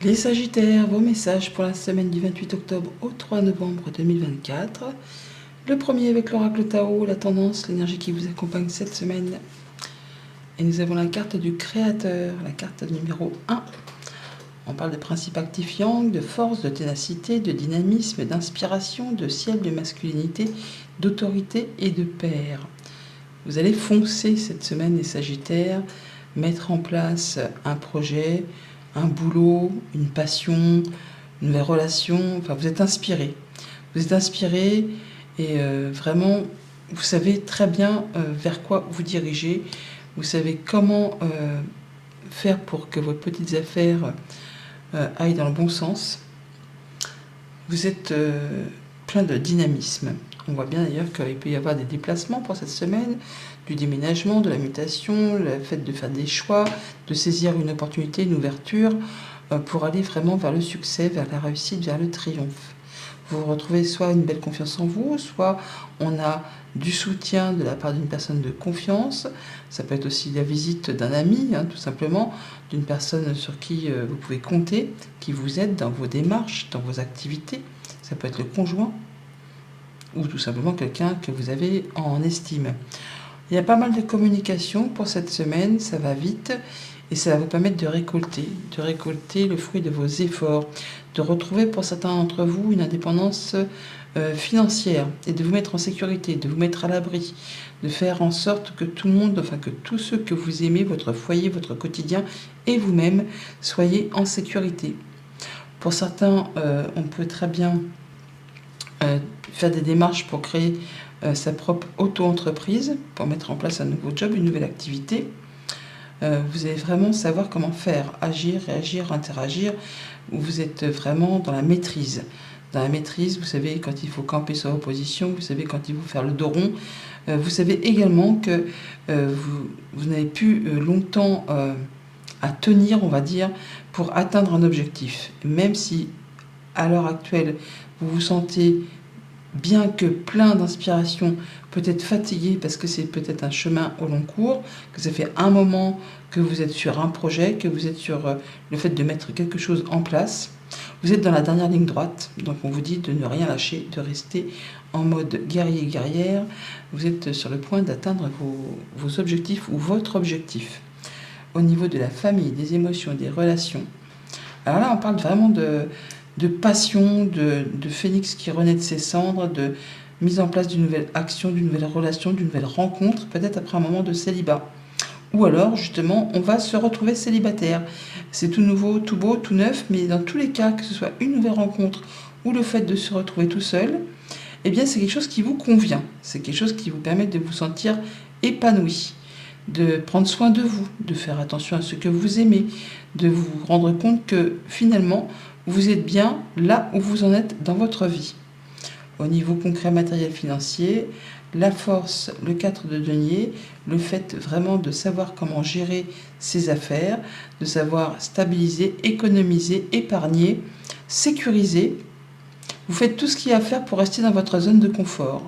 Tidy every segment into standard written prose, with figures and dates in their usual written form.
Les Sagittaires, vos messages pour la semaine du 28 octobre au 3 novembre 2024. Le premier avec l'oracle Tao, la tendance, l'énergie qui vous accompagne cette semaine. Et nous avons la carte du créateur, la carte numéro 1. On parle de principe actif yang, de force, de ténacité, de dynamisme, d'inspiration, de ciel, de masculinité, d'autorité et de paix. Vous allez foncer cette semaine, les Sagittaires, mettre en place un projet, un boulot, une passion, une nouvelle relation. Enfin, vous êtes inspiré. Vous êtes inspiré et vraiment, vous savez très bien vers quoi vous dirigez. Vous savez comment faire pour que vos petites affaires aillent dans le bon sens. Vous êtes plein de dynamisme. On voit bien d'ailleurs qu'il peut y avoir des déplacements pour cette semaine, du déménagement, de la mutation, le fait de faire des choix, de saisir une opportunité, une ouverture, pour aller vraiment vers le succès, vers la réussite, vers le triomphe. Vous retrouvez soit une belle confiance en vous, soit on a du soutien de la part d'une personne de confiance. Ça peut être aussi la visite d'un ami, tout simplement, d'une personne sur qui vous pouvez compter, qui vous aide dans vos démarches, dans vos activités. Ça peut être le conjoint ou tout simplement quelqu'un que vous avez en estime. Il y a pas mal de communication pour cette semaine, ça va vite et ça va vous permettre de récolter le fruit de vos efforts, de retrouver pour certains d'entre vous une indépendance financière et de vous mettre en sécurité, de vous mettre à l'abri, de faire en sorte que tout le monde, enfin que tous ceux que vous aimez, votre foyer, votre quotidien et vous-même, soyez en sécurité. Pour certains, on peut très bien faire des démarches pour créer sa propre auto-entreprise, pour mettre en place un nouveau job, une nouvelle activité. Vous allez vraiment savoir comment faire, agir, réagir, interagir. Vous êtes vraiment dans la maîtrise. Dans la maîtrise, vous savez quand il faut camper sur vos positions, vous savez quand il faut faire le dos rond. Vous savez également que vous n'avez plus longtemps à tenir, on va dire, pour atteindre un objectif. Même si, à l'heure actuelle, vous vous sentez bien que plein d'inspiration, peut-être fatigué parce que c'est peut-être un chemin au long cours, que ça fait un moment que vous êtes sur un projet, que vous êtes sur le fait de mettre quelque chose en place. Vous êtes dans la dernière ligne droite, donc on vous dit de ne rien lâcher, de rester en mode guerrier-guerrière. Vous êtes sur le point d'atteindre vos objectifs ou votre objectif. Au niveau de la famille, des émotions, des relations. Alors là, on parle vraiment de passion, de phénix qui renaît de ses cendres, de mise en place d'une nouvelle action, d'une nouvelle relation, d'une nouvelle rencontre, peut-être après un moment de célibat. Ou alors, justement, on va se retrouver célibataire. C'est tout nouveau, tout beau, tout neuf, mais dans tous les cas, que ce soit une nouvelle rencontre ou le fait de se retrouver tout seul, eh bien, c'est quelque chose qui vous convient. C'est quelque chose qui vous permet de vous sentir épanoui, de prendre soin de vous, de faire attention à ce que vous aimez, de vous rendre compte que finalement, vous êtes bien là où vous en êtes dans votre vie. Au niveau concret, matériel, financier, la force, le 4 de denier, le fait vraiment de savoir comment gérer ses affaires, de savoir stabiliser, économiser, épargner, sécuriser. Vous faites tout ce qu'il y a à faire pour rester dans votre zone de confort.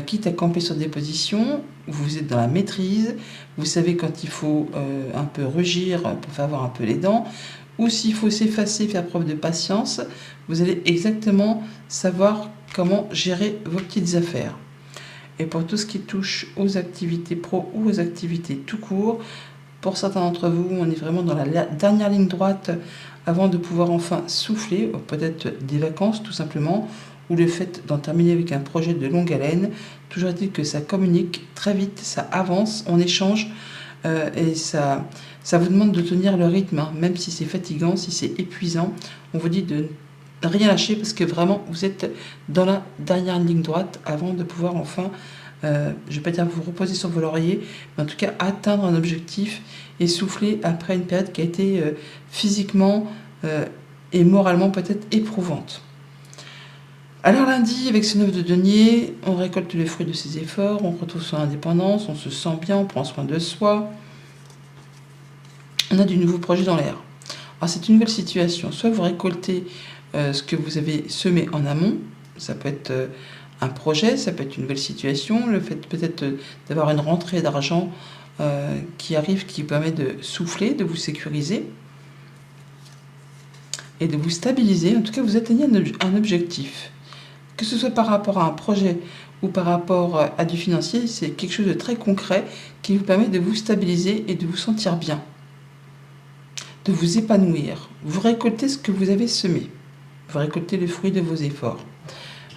Quitte à camper sur des positions, vous êtes dans la maîtrise, vous savez quand il faut un peu rugir pour faire avoir un peu les dents, ou s'il faut s'effacer, faire preuve de patience, vous allez exactement savoir comment gérer vos petites affaires. Et pour tout ce qui touche aux activités pro ou aux activités tout court, pour certains d'entre vous, on est vraiment dans la dernière ligne droite avant de pouvoir enfin souffler, peut-être des vacances tout simplement, ou le fait d'en terminer avec un projet de longue haleine. Toujours est-il que ça communique très vite, ça avance, on échange et ça vous demande de tenir le rythme, même si c'est fatigant, si c'est épuisant. On vous dit de ne rien lâcher parce que vraiment vous êtes dans la dernière ligne droite avant de pouvoir enfin, je ne vais pas dire vous reposer sur vos lauriers, mais en tout cas atteindre un objectif et souffler après une période qui a été physiquement et moralement peut-être éprouvante. Alors lundi, avec ce 9 de denier, on récolte les fruits de ses efforts, on retrouve son indépendance, on se sent bien, on prend soin de soi. On a du nouveau projet dans l'air. Alors c'est une nouvelle situation. Soit vous récoltez ce que vous avez semé en amont, ça peut être un projet, ça peut être une nouvelle situation, le fait peut-être d'avoir une rentrée d'argent qui arrive, qui permet de souffler, de vous sécuriser. et de vous stabiliser. En tout cas, vous atteignez un objectif. Que ce soit par rapport à un projet ou par rapport à du financier, c'est quelque chose de très concret qui vous permet de vous stabiliser et de vous sentir bien, de vous épanouir. Vous récoltez ce que vous avez semé. Vous récoltez le fruit de vos efforts.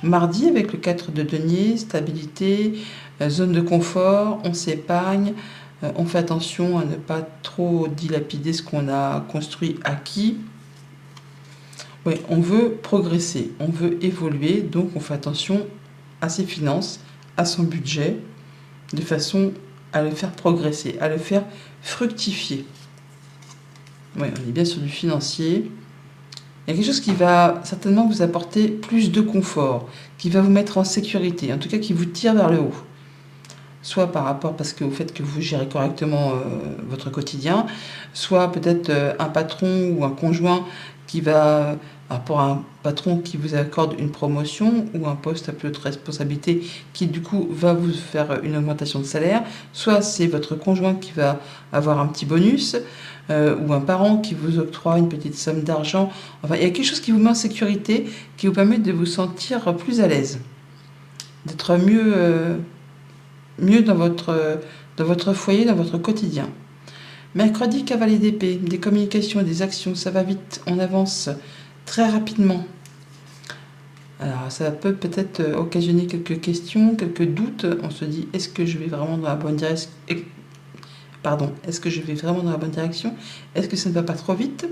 Mardi, avec le 4 de denier, stabilité, zone de confort, on s'épargne, on fait attention à ne pas trop dilapider ce qu'on a construit, acquis. Oui, on veut progresser, on veut évoluer, donc on fait attention à ses finances, à son budget, de façon à le faire progresser, à le faire fructifier. Oui, on est bien sur du financier. Il y a quelque chose qui va certainement vous apporter plus de confort, qui va vous mettre en sécurité, en tout cas qui vous tire vers le haut. Soit par rapport au fait que vous gérez correctement votre quotidien, soit peut-être un patron ou un conjoint qui va, par rapport à un patron qui vous accorde une promotion ou un poste à plus haute responsabilité qui du coup va vous faire une augmentation de salaire, soit c'est votre conjoint qui va avoir un petit bonus, ou un parent qui vous octroie une petite somme d'argent. Enfin, il y a quelque chose qui vous met en sécurité, qui vous permet de vous sentir plus à l'aise, d'être mieux dans votre foyer, dans votre quotidien. Mercredi, cavalier d'épée, des communications, des actions, ça va vite, on avance très rapidement. Alors ça peut peut-être occasionner quelques questions, quelques doutes. On se dit, est-ce que je vais vraiment dans la bonne direction ? Est-ce que je vais vraiment dans la bonne direction ? Est-ce que ça ne va pas trop vite ?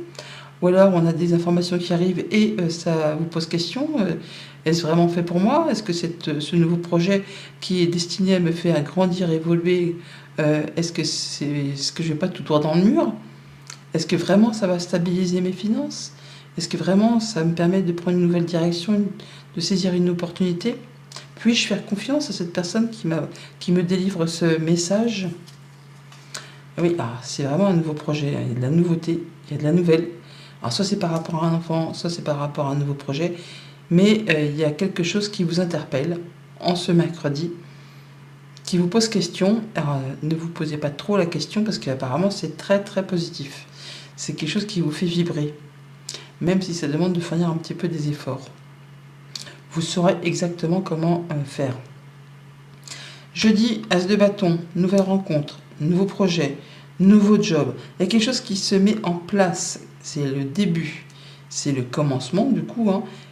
Ou alors on a des informations qui arrivent et ça vous pose question. Est-ce vraiment fait pour moi ? Est-ce que ce nouveau projet qui est destiné à me faire grandir, évoluer, est-ce que je ne vais pas tout droit dans le mur ? Est-ce que vraiment ça va stabiliser mes finances ? Est-ce que vraiment ça me permet de prendre une nouvelle direction, de saisir une opportunité ? Puis-je faire confiance à cette personne qui me délivre ce message ? Oui, c'est vraiment un nouveau projet, il y a de la nouveauté, il y a de la nouvelle. Alors soit c'est par rapport à un enfant, soit c'est par rapport à un nouveau projet, mais il y a quelque chose qui vous interpelle en ce mercredi, qui vous pose question. Alors ne vous posez pas trop la question parce qu'apparemment c'est très très positif. C'est quelque chose qui vous fait vibrer, même si ça demande de fournir un petit peu des efforts. Vous saurez exactement comment faire. Jeudi, as de bâton, nouvelle rencontre, nouveau projet, nouveau job. Il y a quelque chose qui se met en place. C'est le début, c'est le commencement du coup,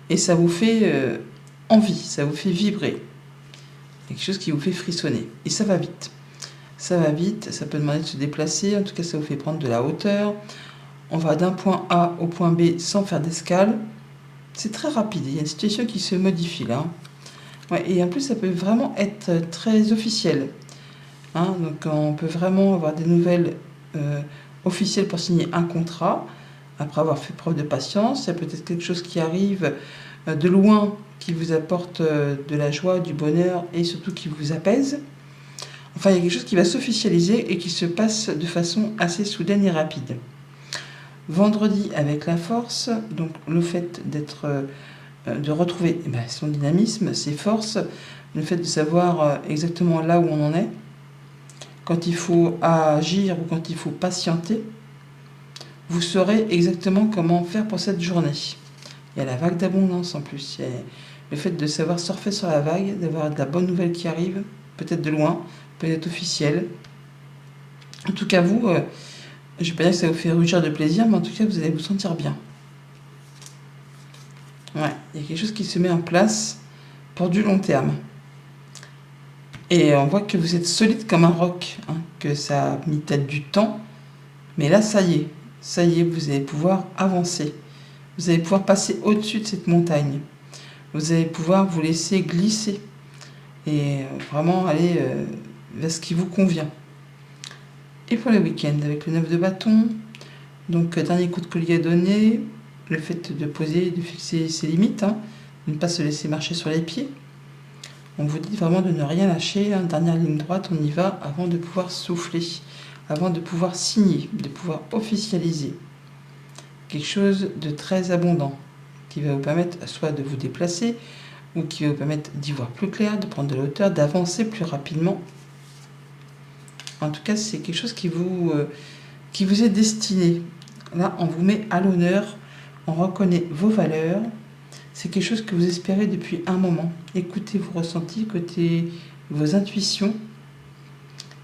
et ça vous fait envie, ça vous fait vibrer. Il y a quelque chose qui vous fait frissonner. Et ça va vite. Ça va vite, ça peut demander de se déplacer, en tout cas ça vous fait prendre de la hauteur. On va d'un point A au point B sans faire d'escale. C'est très rapide, il y a une situation qui se modifie là. Ouais, et en plus, ça peut vraiment être très officiel. Donc, on peut vraiment avoir des nouvelles officielles pour signer un contrat, après avoir fait preuve de patience. Il y a peut-être quelque chose qui arrive de loin, qui vous apporte de la joie, du bonheur, et surtout qui vous apaise. Enfin, il y a quelque chose qui va s'officialiser et qui se passe de façon assez soudaine et rapide. Vendredi, avec la force, donc le fait de retrouver son dynamisme, ses forces, le fait de savoir exactement là où on en est, quand il faut agir ou quand il faut patienter, vous saurez exactement comment faire pour cette journée. Il y a la vague d'abondance en plus, il y a le fait de savoir surfer sur la vague, d'avoir de la bonne nouvelle qui arrive, peut-être de loin, peut-être officielle. En tout cas, vous, je ne vais pas dire que ça vous fait rugir de plaisir, mais en tout cas, vous allez vous sentir bien. Ouais, il y a quelque chose qui se met en place pour du long terme. Et on voit que vous êtes solide comme un roc, que ça a mis peut-être du temps, mais là, ça y est, vous allez pouvoir avancer. Vous allez pouvoir passer au-dessus de cette montagne. Vous allez pouvoir vous laisser glisser et vraiment aller vers ce qui vous convient. Et pour le week-end, avec le 9 de bâton, donc dernier coup de collier à donner, le fait de poser, de fixer ses limites, de ne pas se laisser marcher sur les pieds. On vous dit vraiment de ne rien lâcher, dernière ligne droite, on y va avant de pouvoir souffler, avant de pouvoir signer, de pouvoir officialiser. Quelque chose de très abondant qui va vous permettre soit de vous déplacer ou qui va vous permettre d'y voir plus clair, de prendre de la hauteur, d'avancer plus rapidement. En tout cas, c'est quelque chose qui vous est destiné. Là, on vous met à l'honneur on reconnaît vos valeurs. C'est quelque chose que vous espérez depuis un moment. Écoutez vos ressentis, écoutez vos intuitions.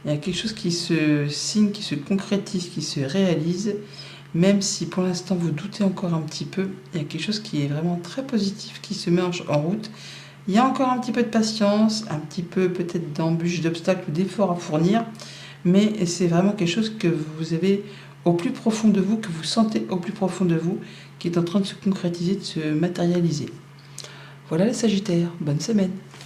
Il y a quelque chose qui se signe, qui se concrétise, qui se réalise. Même si pour l'instant vous doutez encore un petit peu, il y a quelque chose qui est vraiment très positif qui se met en route. Il y a encore un petit peu de patience, un petit peu peut-être d'embûches, d'obstacles ou d'efforts à fournir, mais c'est vraiment quelque chose que vous avez au plus profond de vous, que vous sentez au plus profond de vous, qui est en train de se concrétiser, de se matérialiser. Voilà les Sagittaires, bonne semaine.